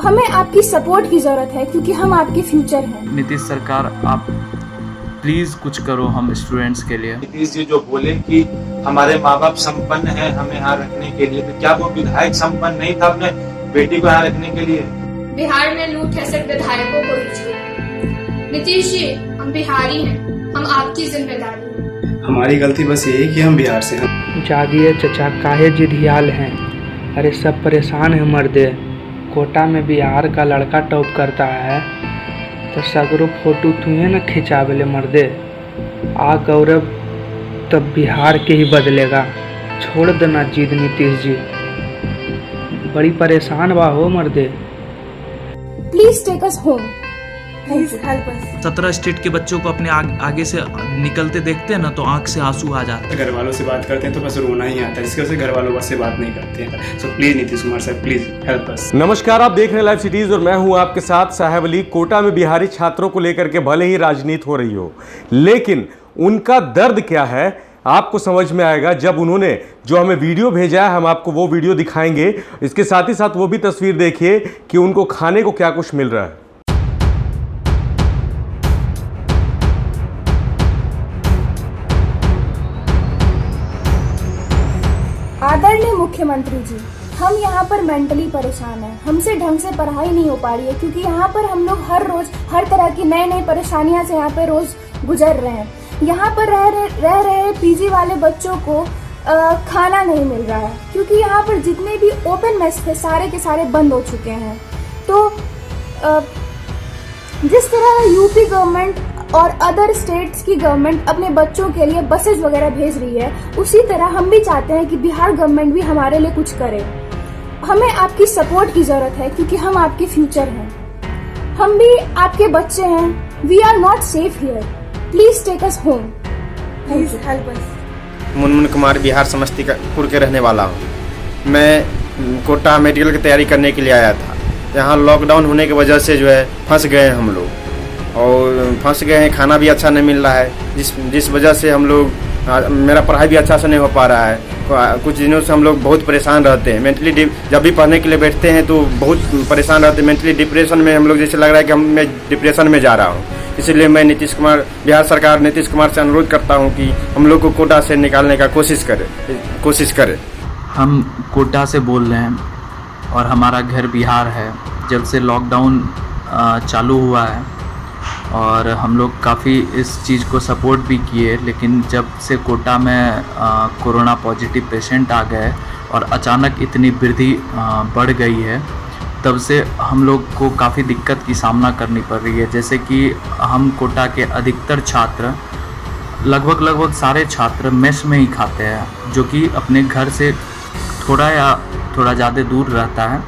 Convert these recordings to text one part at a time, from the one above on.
हमें आपकी सपोर्ट की जरूरत है क्योंकि हम आपके फ्यूचर हैं। नीतीश सरकार, आप प्लीज कुछ करो हम स्टूडेंट्स के लिए। नीतीश जी जो बोले कि हमारे माँ बाप संपन्न हैं हमें यहाँ रखने के लिए, तो क्या वो विधायक संपन्न नहीं था अपने बेटी को यहाँ रखने के लिए? बिहार में लूट है सिर्फ विधायकों को ही चाहिए। नीतीश जी, हम बिहारी हैं, हम आपकी जिम्मेदारी है। हमारी गलती बस ये है कि हम बिहार से हैं। जागिए चचा, काहे जिदियाल हैं। अरे सब परेशान है मर्दे। कोटा में बिहार का लड़का टॉप करता है तो सगरो फोटो तुहे न खिंचावेले मर्दे। आ गौरव तब बिहार के ही बदलेगा। छोड़ देना जिद नीतीश जी, बड़ी परेशान बा हो मर्दे। Please take us home, please help us. 17 state के बच्चों को अपने आगे से निकलते देखते हैं ना तो आंख से आंसू आ जाते हैं। घर वालों से बात करते हैं तो बस रोना ही आता है, जिसकी वजह से घर वालों से बात नहीं करते हैं। So please Nitish Kumar sir, please help अस। नमस्कार, आप देख रहे हैं लाइव सिटीज और मैं हूं आपके साथ साहेब अली। कोटा में बिहारी छात्रों को लेकर के भले ही राजनीति हो रही हो, लेकिन उनका दर्द क्या है आपको समझ में आएगा जब उन्होंने जो हमें वीडियो भेजा है। हम आपको वो वीडियो दिखाएंगे, इसके साथ ही साथ वो भी तस्वीर देखिए कि उनको खाने को क्या कुछ मिल रहा है। आदरणीय मुख्यमंत्री जी, हम यहाँ पर मेंटली परेशान हैं। हमसे ढंग से पढ़ाई नहीं हो पा रही है क्योंकि यहाँ पर हम लोग हर रोज हर तरह की नई नई परेशानियां से यहाँ पे रोज गुजर रहे हैं। यहाँ पर रह रहे पीजी वाले बच्चों को खाना नहीं मिल रहा है क्योंकि यहाँ पर जितने भी ओपन मेस थे सारे के सारे बंद हो चुके हैं। तो जिस तरह यूपी गवर्नमेंट और अदर स्टेट्स की गवर्नमेंट अपने बच्चों के लिए बसेस वगैरह भेज रही है, उसी तरह हम भी चाहते हैं कि बिहार गवर्नमेंट भी हमारे लिए कुछ करे। हमें आपकी सपोर्ट की जरूरत है क्योंकि हम आपके फ्यूचर हैं। हम भी आपके बच्चे हैं। We are not safe here, please take us home, please help us. Munmun Kumar, Bihar Samastipur के रहने वाला हूँ। मैं कोटा मेडिकल की तैयारी करने के लिए आया था। यहाँ लॉकडाउन होने की वजह से जो है फंस गए हैं हम लोग, और फंस गए हैं, खाना भी अच्छा नहीं मिल रहा है, जिस वजह से हम लोग मेरा पढ़ाई भी अच्छा से नहीं हो पा रहा है। कुछ दिनों से हम लोग बहुत परेशान रहते हैं मेंटली। जब भी पढ़ने के लिए बैठते हैं तो बहुत परेशान रहते हैं मेंटली। डिप्रेशन में हम लोग, जैसे लग रहा है कि मैं डिप्रेशन में जा रहा हूँ। इसलिए मैं नीतीश कुमार, बिहार सरकार नीतीश कुमार से अनुरोध करता हूँ कि हम लोग को कोटा से निकालने का कोशिश करें। हम कोटा से बोल रहे हैं और हमारा घर बिहार है। जब से लॉकडाउन चालू हुआ है और हम लोग काफ़ी इस चीज़ को सपोर्ट भी किए, लेकिन जब से कोटा में कोरोना पॉजिटिव पेशेंट आ गए और अचानक इतनी वृद्धि बढ़ गई है, तब से हम लोग को काफ़ी दिक्कत की सामना करनी पड़ रही है। जैसे कि हम कोटा के अधिकतर छात्र, लगभग सारे छात्र मेस में ही खाते हैं, जो कि अपने घर से थोड़ा ज़्यादा दूर रहता है।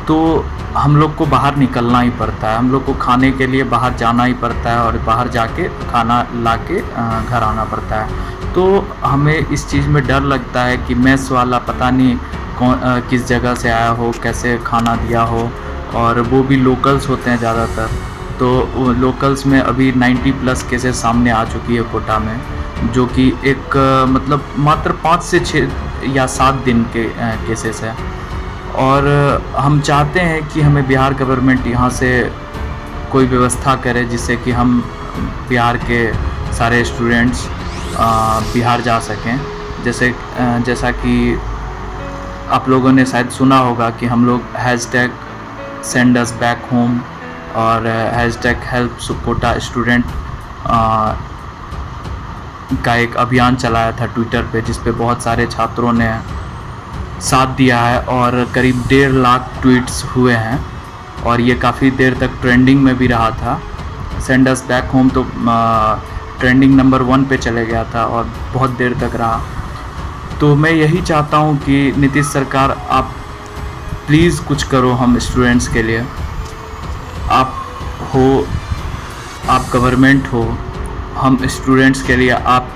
तो हम लोग को बाहर निकलना ही पड़ता है, हम लोग को खाने के लिए बाहर जाना ही पड़ता है और बाहर जाके खाना लाके घर आना पड़ता है। तो हमें इस चीज़ में डर लगता है कि मेस वाला पता नहीं किस जगह से आया हो, कैसे खाना दिया हो, और वो भी लोकल्स होते हैं ज़्यादातर। तो लोकल्स में अभी 90+ केसेस सामने आ चुकी है कोटा में, जो कि एक मतलब मात्र 5 से 6 या 7 दिन के केसेस है। और हम चाहते हैं कि हमें बिहार गवर्नमेंट यहाँ से कोई व्यवस्था करे जिससे कि हम बिहार के सारे स्टूडेंट्स बिहार जा सकें। जैसा कि आप लोगों ने शायद सुना होगा कि हम लोग #SendUsBackHome और #HelpKotaStudent का एक अभियान चलाया था ट्विटर पे, जिस पे बहुत सारे छात्रों ने साथ दिया है और करीब 1.5 लाख ट्वीट्स हुए हैं और ये काफ़ी देर तक ट्रेंडिंग में भी रहा था। SendUsBackHome तो ट्रेंडिंग नंबर 1 पे चले गया था और बहुत देर तक रहा। तो मैं यही चाहता हूँ कि नीतीश सरकार, आप प्लीज़ कुछ करो हम स्टूडेंट्स के लिए। आप गवर्नमेंट हो, हम स्टूडेंट्स के लिए आप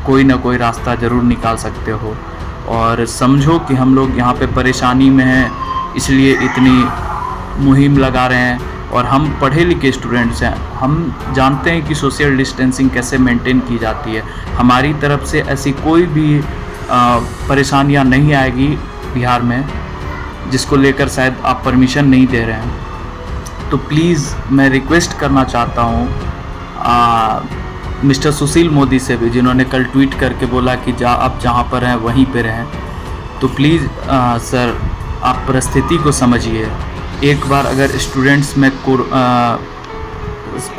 कोई ना कोई रास्ता ज़रूर निकाल सकते हो। और समझो कि हम लोग यहाँ पे परेशानी में हैं, इसलिए इतनी मुहिम लगा रहे हैं। और हम पढ़े लिखे स्टूडेंट्स हैं, हम जानते हैं कि सोशल डिस्टेंसिंग कैसे मेंटेन की जाती है। हमारी तरफ से ऐसी कोई भी परेशानियाँ नहीं आएगी बिहार में। जिसको लेकर शायद आप परमिशन नहीं दे रहे हैं। तो प्लीज़ मैं रिक्वेस्ट करना चाहता हूँ मिस्टर सुशील मोदी से भी, जिन्होंने कल ट्वीट करके बोला कि आप जहाँ पर हैं वहीं पर रहें। तो प्लीज़ सर, आप परिस्थिति को समझिए। एक बार अगर स्टूडेंट्स में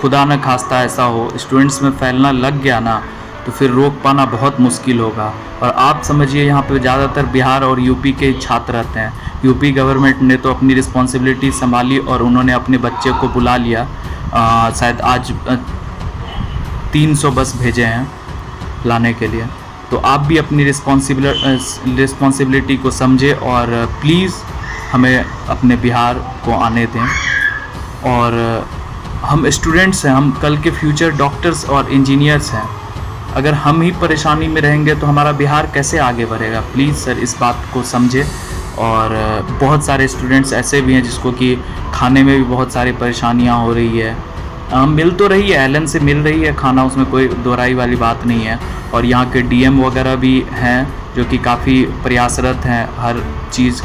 खुदा न खास्ता ऐसा हो, स्टूडेंट्स में फैलना लग गया ना, तो फिर रोक पाना बहुत मुश्किल होगा। और आप समझिए, यहाँ पे ज़्यादातर बिहार और यूपी के छात्र रहते हैं। यूपी गवर्नमेंट ने तो अपनी रिस्पॉन्सिबिलिटी संभाली और उन्होंने अपने बच्चे को बुला लिया। शायद आज 300 बस भेजे हैं लाने के लिए। तो आप भी अपनी रिस्पॉन्सिबिलिटी को समझें और प्लीज़ हमें अपने बिहार को आने दें। और हम स्टूडेंट्स हैं, हम कल के फ्यूचर डॉक्टर्स और इंजीनियर्स हैं। अगर हम ही परेशानी में रहेंगे तो हमारा बिहार कैसे आगे बढ़ेगा? प्लीज़ सर, इस बात को समझें। और बहुत सारे स्टूडेंट्स ऐसे भी हैं जिसको कि खाने में भी बहुत सारी परेशानियां हो रही है। मिल तो रही है, एलन से मिल रही है खाना, उसमें कोई दोहराई वाली बात नहीं है। और यहाँ के डीएम वगैरह भी हैं जो कि काफ़ी प्रयासरत हैं, हर चीज़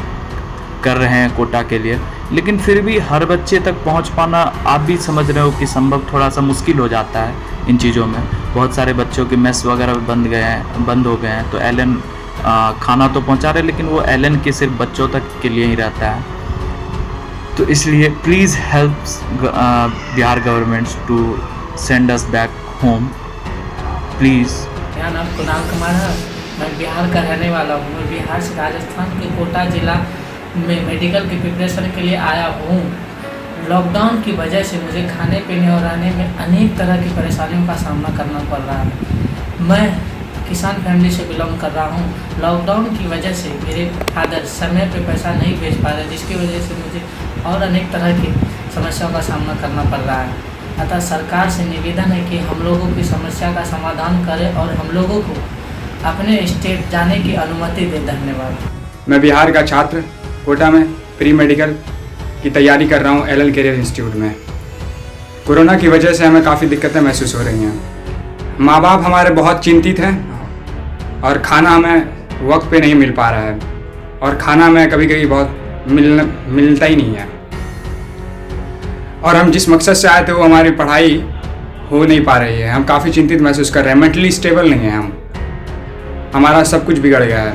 कर रहे हैं कोटा के लिए। लेकिन फिर भी हर बच्चे तक पहुंच पाना, आप भी समझ रहे हो कि संभव थोड़ा सा मुश्किल हो जाता है इन चीज़ों में। बहुत सारे बच्चों के मेस वगैरह बंद हो गए हैं। तो एलन खाना तो पहुंचा रहे, लेकिन वो एलन के सिर्फ बच्चों तक के लिए ही रहता है। तो इसलिए please help Bihar governments to send us back home please. मेरा नाम कुणाल कुमार है, मैं बिहार का रहने वाला हूँ। मैं बिहार से राजस्थान के कोटा ज़िला में मेडिकल की प्रिपरेशन के लिए आया हूँ। लॉकडाउन की वजह से मुझे खाने पीने और रहने में अनेक तरह की परेशानियों का सामना करना पड़ रहा है। मैं किसान फैमिली से बिलोंग कर रहा हूँ। लॉकडाउन की वजह से मेरे फादर समय पे पैसा नहीं भेज पा रहे, जिसकी वजह से मुझे और अनेक तरह की समस्याओं का सामना करना पड़ रहा है। अतः सरकार से निवेदन है कि हम लोगों की समस्या का समाधान करें और हम लोगों को अपने स्टेट जाने की अनुमति दे। धन्यवाद। मैं बिहार का छात्र कोटा में प्री मेडिकल की तैयारी कर रहा हूँ एलएल करियर इंस्टीट्यूट में। कोरोना की वजह से हमें काफ़ी दिक्कतें महसूस हो रही हैं। माँ बाप हमारे बहुत चिंतित हैं और खाना हमें वक्त पे नहीं मिल पा रहा है, और खाना हमें कभी कभी बहुत मिलता ही नहीं है। और हम जिस मकसद से आए थे वो हमारी पढ़ाई हो नहीं पा रही है। हम काफ़ी चिंतित महसूस कर रहे हैं, मेंटली स्टेबल नहीं है हम, हमारा सब कुछ बिगड़ गया है।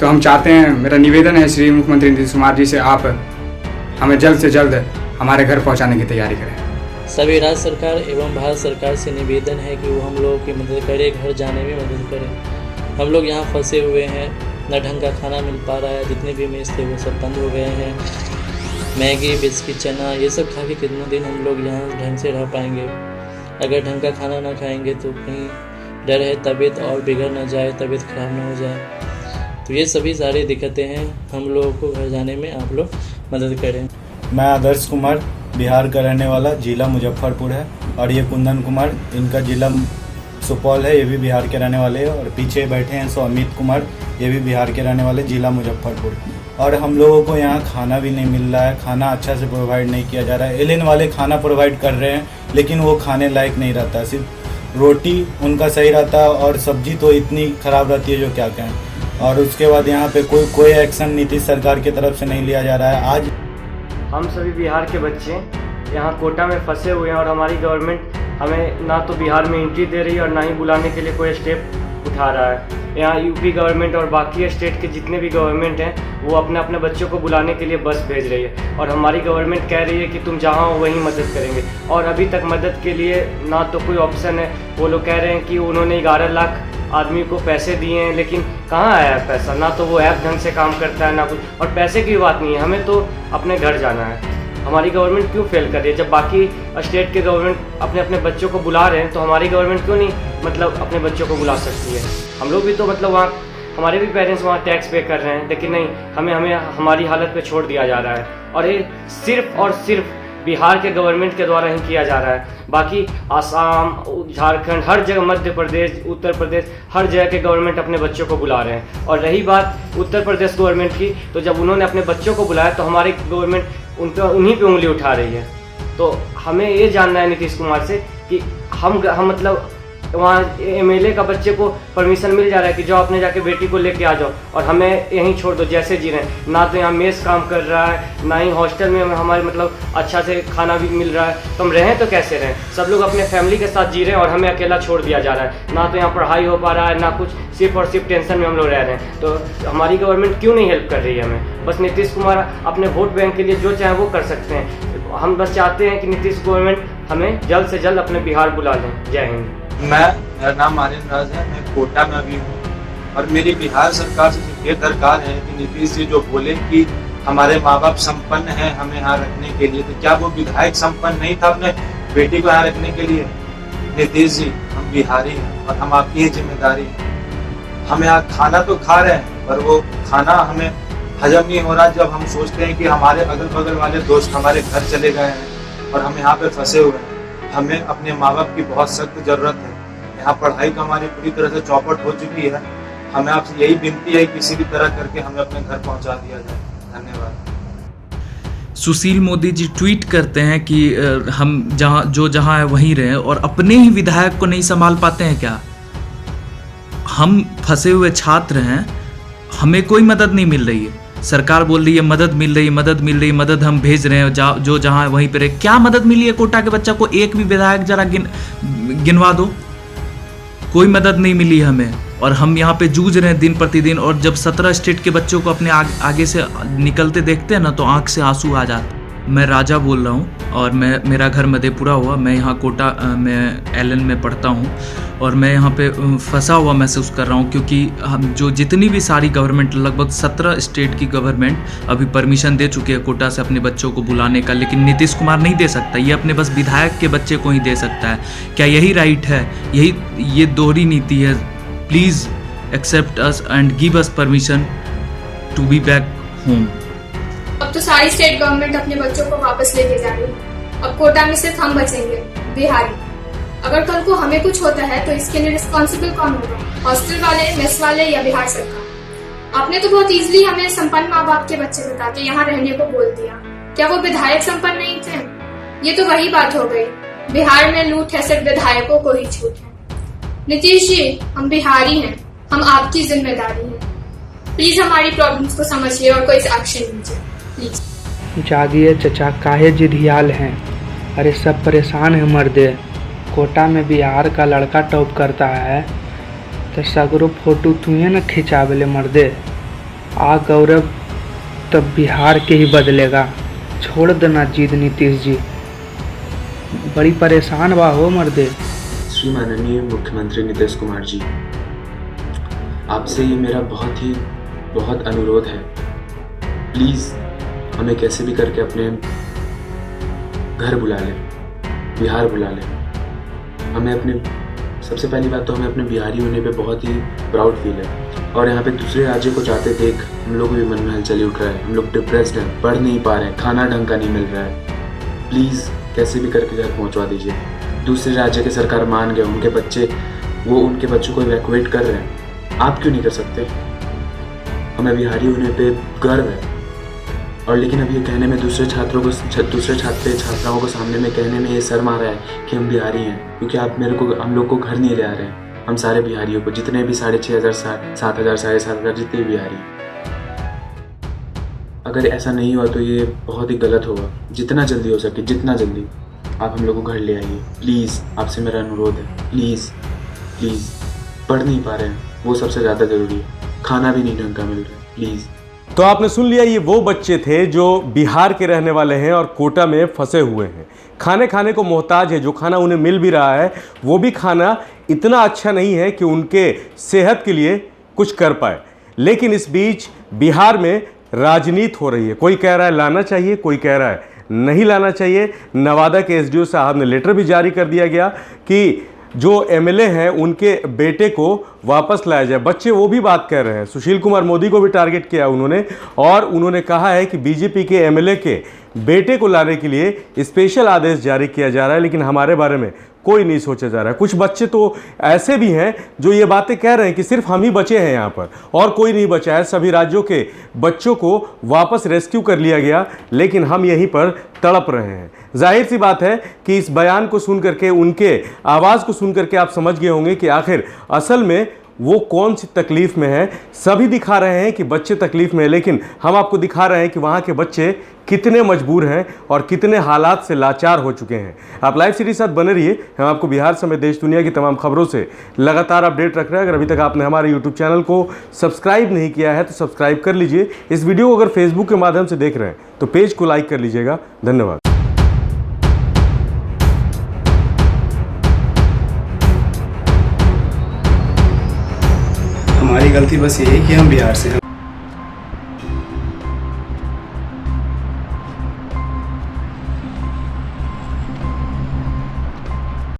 तो हम चाहते हैं, मेरा निवेदन है श्री मुख्यमंत्री नीतीश कुमार जी से, आप हमें जल्द से जल्द हमारे घर पहुंचाने की तैयारी करें। सभी राज्य सरकार एवं भारत सरकार से निवेदन है कि वो हम लोगों की मदद करे, घर जाने में मदद करें। हम लोग यहाँ फंसे हुए हैं, न ढंग का खाना मिल पा रहा है, जितने भी मेस थे वो सब बंद हो गए हैं। मैगी, बिस्किट, चना ये सब खा के कितना दिन हम लोग यहाँ ढंग से रह पाएंगे? अगर ढंग का खाना ना खाएंगे तो कहीं डर है तबीयत और बिगड़ ना जाए, तबीयत खराब ना हो जाए। तो ये सभी सारी दिक्कतें हैं, हम लोगों को घर जाने में आप लोग मदद करें। मैं आदर्श कुमार बिहार का रहने वाला, जिला मुजफ्फरपुर है, और ये कुंदन कुमार, इनका जिला सुपौल है, ये भी बिहार के रहने वाले हैं। और पीछे बैठे हैं सो अमित कुमार, ये भी बिहार के रहने वाले, जिला मुजफ्फरपुर। और हम लोगों को यहाँ खाना भी नहीं मिल रहा है, खाना अच्छा से प्रोवाइड नहीं किया जा रहा है। एलियन वाले खाना प्रोवाइड कर रहे हैं लेकिन वो खाने लायक नहीं रहता, सिर्फ रोटी उनका सही रहता है और सब्जी तो इतनी ख़राब रहती है जो क्या कहें। और उसके बाद यहाँ पे कोई एक्शन नीतीश सरकार की तरफ से नहीं लिया जा रहा है। आज हम सभी बिहार के बच्चे यहाँ कोटा में फंसे हुए हैं और हमारी गवर्नमेंट हमें ना तो बिहार में एंट्री दे रही है और ना ही बुलाने के लिए कोई स्टेप उठा रहा है। यहाँ यूपी गवर्नमेंट और बाकी स्टेट के जितने भी गवर्नमेंट हैं वो अपने अपने बच्चों को बुलाने के लिए बस भेज रही है, और हमारी गवर्नमेंट कह रही है कि तुम जहाँ हो वहीं मदद करेंगे। और अभी तक मदद के लिए ना तो कोई ऑप्शन है। वो लोग कह रहे हैं कि उन्होंने 11 लाख आदमी को पैसे दिए हैं, लेकिन कहाँ आया है पैसा? ना तो वो ऐप ढंग से काम करता है ना कुछ। और पैसे की बात नहीं है, हमें तो अपने घर जाना है। हमारी गवर्नमेंट क्यों फेल कर रही है? जब बाकी स्टेट के गवर्नमेंट अपने अपने बच्चों को बुला रहे हैं तो हमारी गवर्नमेंट क्यों नहीं अपने बच्चों को बुला सकती है? हम लोग भी तो वहाँ हमारे भी पेरेंट्स वहाँ टैक्स पे कर रहे हैं, लेकिन नहीं, हमें हमारी हालत पे छोड़ दिया जा रहा है। और ये सिर्फ और सिर्फ बिहार के गवर्नमेंट के द्वारा ही किया जा रहा है। बाकी आसाम, झारखंड, हर जगह, मध्य प्रदेश, उत्तर प्रदेश, हर जगह के गवर्नमेंट अपने बच्चों को बुला रहे हैं। और रही बात उत्तर प्रदेश गवर्नमेंट की, तो जब उन्होंने अपने बच्चों को बुलाया तो हमारी गवर्नमेंट उन्हीं पे उंगली उठा रही है। तो हमें ये जानना है नीतीश कुमार से कि हम वहाँ एमएलए का बच्चे को परमिशन मिल जा रहा है कि जाओ अपने जाके बेटी को लेके आ जाओ, और हमें यहीं छोड़ दो जैसे जी रहे हैं। ना तो यहाँ मेस काम कर रहा है, ना ही हॉस्टल में हमारे मतलब अच्छा से खाना भी मिल रहा है, तो हम रहें तो कैसे रहें। सब लोग अपने फैमिली के साथ जी रहे हैं और हमें अकेला छोड़ दिया जा रहा है। ना तो यहाँ पढ़ाई हो पा रहा है, ना कुछ, सिर्फ और सिर्फ टेंशन में हम लोग रह रहे हैं। तो हमारी गवर्नमेंट क्यों नहीं हेल्प कर रही है हमें? बस नीतीश कुमार अपने वोट बैंक के लिए जो चाहे वो कर सकते हैं। हम बस चाहते हैं कि नीतीश गवर्नमेंट हमें जल्द से जल्द अपने बिहार बुला लें। जय हिंद। मेरा नाम आर्यन राज है, मैं कोटा में अभी हूँ और मेरी बिहार सरकार से ये दरकार है कि नीतीश जी जो बोले कि हमारे माँ बाप संपन्न हैं हमें यहाँ रखने के लिए, तो क्या वो विधायक संपन्न नहीं था अपने बेटी को यहाँ रखने के लिए? नीतीश जी, हम बिहारी हैं और हम आपकी ही जिम्मेदारी है। हम यहाँ खाना तो खा रहे हैं पर वो खाना हमें हजम नहीं हो रहा जब हम सोचते हैं कि हमारे अगल बगल वाले दोस्त हमारे घर चले गए हैं और हम यहाँ पे फंसे हुए हैं। हमें अपने माँ बाप की बहुत सख्त जरूरत है। यहाँ पढ़ाई तो हमारी पूरी तरह से चौपट हो चुकी है। हमें आपसे यही विनती है किसी भी तरह करके हमें अपने घर पहुँचा दिया जाए। धन्यवाद। सुशील मोदी जी ट्वीट करते हैं कि हम जहाँ है वहीं रहें, और अपने ही विधायक को नहीं संभाल पाते हैं क्या? हम फंसे हुए छात्र हैं, हमें कोई मदद नहीं मिल रही है। सरकार बोल रही है मदद मिल रही, मदद हम भेज रहे हैं, जो जहाँ है वहीं पर रहे। क्या मदद मिली है कोटा के बच्चा को? एक भी विधायक जरा गिनवा दो। कोई मदद नहीं मिली हमें, और हम यहाँ पे जूझ रहे हैं दिन प्रतिदिन। और जब 17 स्टेट के बच्चों को अपने आगे से निकलते देखते हैं ना, तो आंख से आंसू आ जाते। मैं राजा बोल रहा हूँ और मेरा घर मधेपुरा हुआ। मैं यहाँ कोटा में एलन में पढ़ता हूँ और मैं यहाँ पे फंसा हुआ महसूस कर रहा हूँ, क्योंकि हम जो जितनी भी सारी गवर्नमेंट, लगभग 17 स्टेट की गवर्नमेंट अभी परमिशन दे चुकी है कोटा से अपने बच्चों को बुलाने का, लेकिन नीतीश कुमार नहीं दे सकता। ये अपने बस विधायक के बच्चे को ही दे सकता है। क्या यही राइट है? ये दोहरी नीति है। Please accept us and give us permission to be back home. अब तो सारी स्टेट गवर्नमेंट अपने बच्चों को वापस लेके जा रही है। अब कोटा में सिर्फ हम बचेंगे, बिहारी। अगर कल को हमें कुछ होता है तो इसके लिए रिस्पॉन्सिबल कौन होगा? हॉस्टल वाले, मेस वाले या बिहार सरकार? आपने तो बहुत इजीली हमें संपन्न माँ बाप के बच्चे बता के यहाँ रहने को बोल दिया। क्या वो विधायक संपन्न नहीं थे? ये तो वही बात हो गई, बिहार में लूट है सिर्फ विधायकों को ही छूट है। नीतीश जी, हम बिहारी हैं, हम आपकी जिम्मेदारी है। प्लीज हमारी प्रॉब्लम्स को समझिए और कोई एक्शन लीजिए प्लीज। जागिए चचा, काहे जिदियाल हैं? अरे सब परेशान है मर्दे। कोटा में बिहार का लड़का टॉप करता है तो सगरो फोटो तुम्हें न खिंचावेले मर्दे। आ गौरव तब बिहार के ही बदलेगा। छोड़ देना जिद नीतीश जी, बड़ी परेशान बा हो मर्दे। श्री माननीय मुख्यमंत्री नीतीश कुमार जी, आपसे ये मेरा बहुत अनुरोध है। प्लीज़ हमें कैसे भी करके अपने घर बुला लें, बिहार बुला लें। हमें अपने, सबसे पहली बात तो हमें अपने बिहारी होने पे बहुत ही प्राउड फील है, और यहाँ पे दूसरे राज्य को जाते देख हम लोग भी मन में हलचल उठ रहा है। हम लोग डिप्रेस्ड हैं, पढ़ नहीं पा रहे हैं, खाना ढंग का नहीं मिल रहा है। प्लीज़ कैसे भी करके घर पहुँचवा दीजिए। दूसरे राज्य के सरकार मान गए, उनके बच्चों को इवैक्यूएट कर रहे हैं, आप क्यों नहीं कर सकते? हमें बिहारी होने पे गर्व है, और लेकिन अब ये कहने में दूसरे छात्राओं को सामने में कहने में ये शर्म आ रहा है कि हम बिहारी हैं, क्योंकि हम लोग को घर नहीं ले आ रहे हैं। हम सारे बिहारियों को, जितने भी 6,500 7,000 7,500 जितने भी बिहारी, अगर ऐसा नहीं हुआ तो ये बहुत ही गलत होगा। जितना जल्दी हो सके, जितना जल्दी आप हम लोग को घर ले आइए। प्लीज़, आपसे मेरा अनुरोध है, प्लीज़। पढ़ नहीं पा रहे हैं, वो सबसे ज़्यादा ज़रूरी है। खाना भी नहीं ढंग का मिल रहा है, प्लीज़। तो आपने सुन लिया, ये वो बच्चे थे जो बिहार के रहने वाले हैं और कोटा में फंसे हुए हैं। खाने को मोहताज है। जो खाना उन्हें मिल भी रहा है वो भी खाना इतना अच्छा नहीं है कि उनके सेहत के लिए कुछ कर पाए। लेकिन इस बीच बिहार में राजनीति हो रही है। कोई कह रहा है लाना चाहिए, कोई कह रहा है नहीं लाना चाहिए। नवादा के एसडीओ साहब ने लेटर भी जारी कर दिया गया कि जो एमएलए हैं उनके बेटे को वापस लाया जाए। बच्चे वो भी बात कह रहे हैं। सुशील कुमार मोदी को भी टारगेट किया उन्होंने, और उन्होंने कहा है कि बीजेपी के एमएलए के बेटे को लाने के लिए स्पेशल आदेश जारी किया जा रहा है, लेकिन हमारे बारे में कोई नहीं सोचा जा रहा है। कुछ बच्चे तो ऐसे भी हैं जो ये बातें कह रहे हैं कि सिर्फ हम ही बचे हैं यहाँ पर और कोई नहीं बचा है। सभी राज्यों के बच्चों को वापस रेस्क्यू कर लिया गया, लेकिन हम यहीं पर तड़प रहे हैं। जाहिर सी बात है कि इस बयान को सुन करके, उनके आवाज़ को सुन करके आप समझ गए होंगे कि आखिर असल में वो कौन सी तकलीफ़ में है। सभी दिखा रहे हैं कि बच्चे तकलीफ़ में है, लेकिन हम आपको दिखा रहे हैं कि वहाँ के बच्चे कितने मजबूर हैं और कितने हालात से लाचार हो चुके हैं। आप लाइव सीरीज साथ बने रहिए। हम आपको बिहार समेत देश दुनिया की तमाम खबरों से लगातार अपडेट रख रहे हैं। अगर अभी तक आपने हमारे यूट्यूब चैनल को सब्सक्राइब नहीं किया है तो सब्सक्राइब कर लीजिए। इस वीडियो को अगर फेसबुक के माध्यम से देख रहे हैं तो पेज को लाइक कर लीजिएगा। धन्यवाद। हमारी गलती बस यही है कि हम बिहार से हैं।